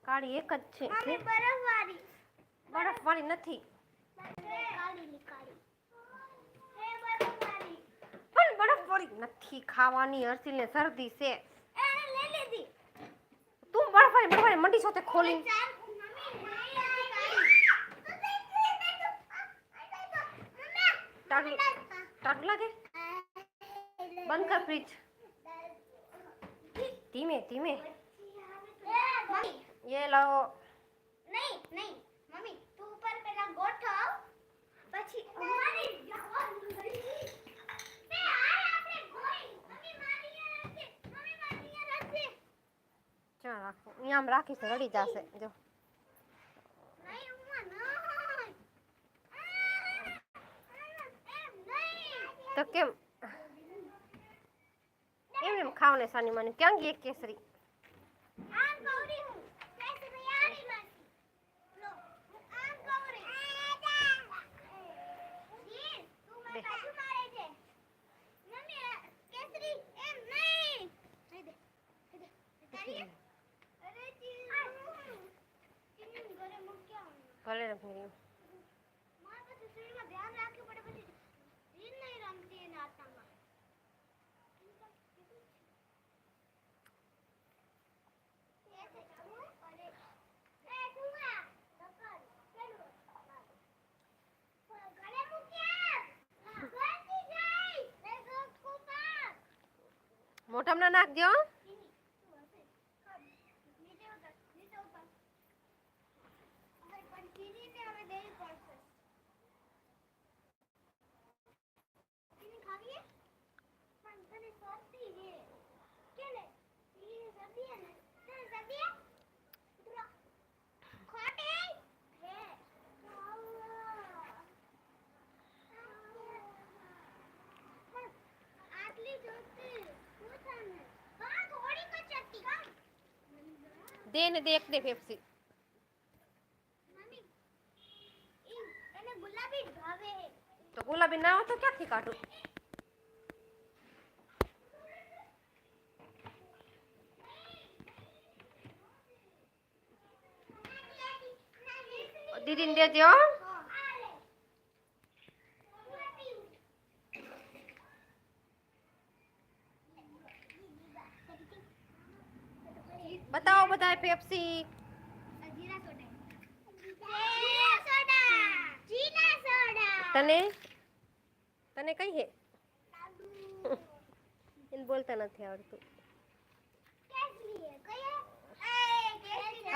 કાળી એક જ છે. મમ્મી બરફવાળી. બરફવાળી નથી. કાળી કાળી. હે બરફવાળી. પણ બરફવાળી નથી ખાવાની. હર્ષિલને શરદી છે. એને લઈ લીધી. તું બરફવાળી મંડી છો તે ખોલી. ટાઢું લાગે. બંધ કર ફ્રીજ. ધીમે ધીમે. ये लो. નહીં નહીં મમ્મી તું ઉપર પેલા ગોઠવ પછી અમારી તે આય આપણે ગોઈ મમ્મી મારી રાખે મમ્મી મારી રાખે ચાલ રાખો અહીંયા આમ રાખીશ રડી જશે જો. નહીં ઉમા નહીં તો કેમ એમ ખાવને સાની માની ક્યાં ગઈ કેસરી. આમ ગૌરી હું કેસરી આડી માસી લો આમ ગૌરી જી તું મને બાજુ મારે છે મમ્મી કેસરી એમ નહીં દે તારી અરે જી કિન્નુ ઘરે મૂક્યા ભલે રમી મારે પછી શરીરમાં ધ્યાન રાખવું પડે પછી રીત નહીં રમતી એના આતામાં મોઢામાં નાખજો. દે ને દે એક દે પેપ્સી. એને ગુલાબી ભાવે તો ગુલાબી ના હોય તો ક્યાંથી કાઢું. દીદીને દેજો. બતાવો બધા પેપ્સી. તને તને કઈ હે એને બોલતા નથી આવડતું.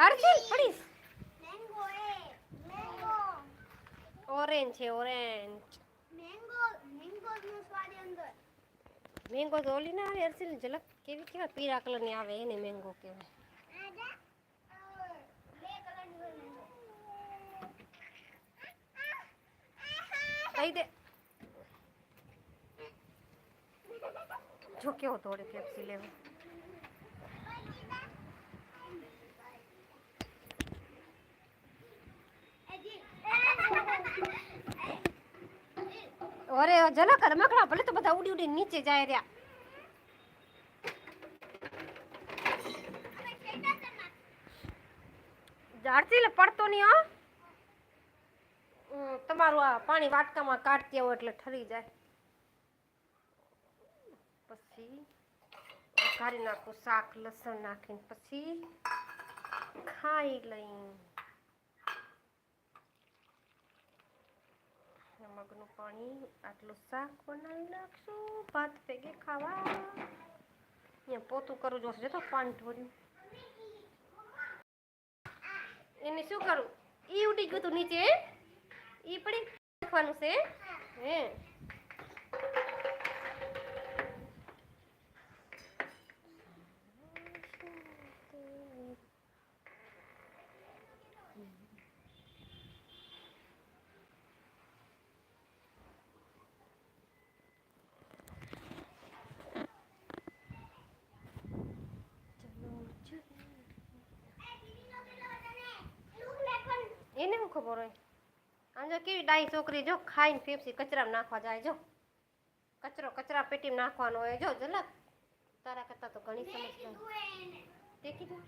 હર્ષિલ પડીશ. ઓરેન્જ છે ઓરેન્જ. મેંગો તો ઓલી ના આવે હર્ષિલ ઝલક કેવી કેવા પીળા કલરની આવે એને મેંગો કહેવાય. કહી દે જો કેવો થોડે પેપ્સી લેવા. અરે ઝલક રમકડા ભલે તો બધા ઉડી ઉડી નીચે જાય રહ્યા. હર્ષિલ પડતો નહીં હો. તમારું આ પાણી વાટકામાં કાઢતી આવો એટલે ઠરી જાય. પછી વઘારી નાખું શાક લસણ નાખીને પછી ખાઈ લઈ. મગનું પાણી આટલું શાક બનાવી નાખશું ભાત ભેગે ખાવા. અહીંયા પોતું કરવું જોશે તો પાણી ઢોર્યું. એને શું કરું ઈ ઉડી ગયું તું નીચે ઈ પડી નાખવાનું છે હે. એને શું ખબર હોય. આજો કેવી ડાઈ છોકરી જો ખાઈને પેપ્સી કચરામાં નાખવા જાય. જો કચરો કચરા પેટીમાં નાખવાનો હોય. જો ઝલક તારા કરતા તો ઘણી સમજદાર તે કીધું.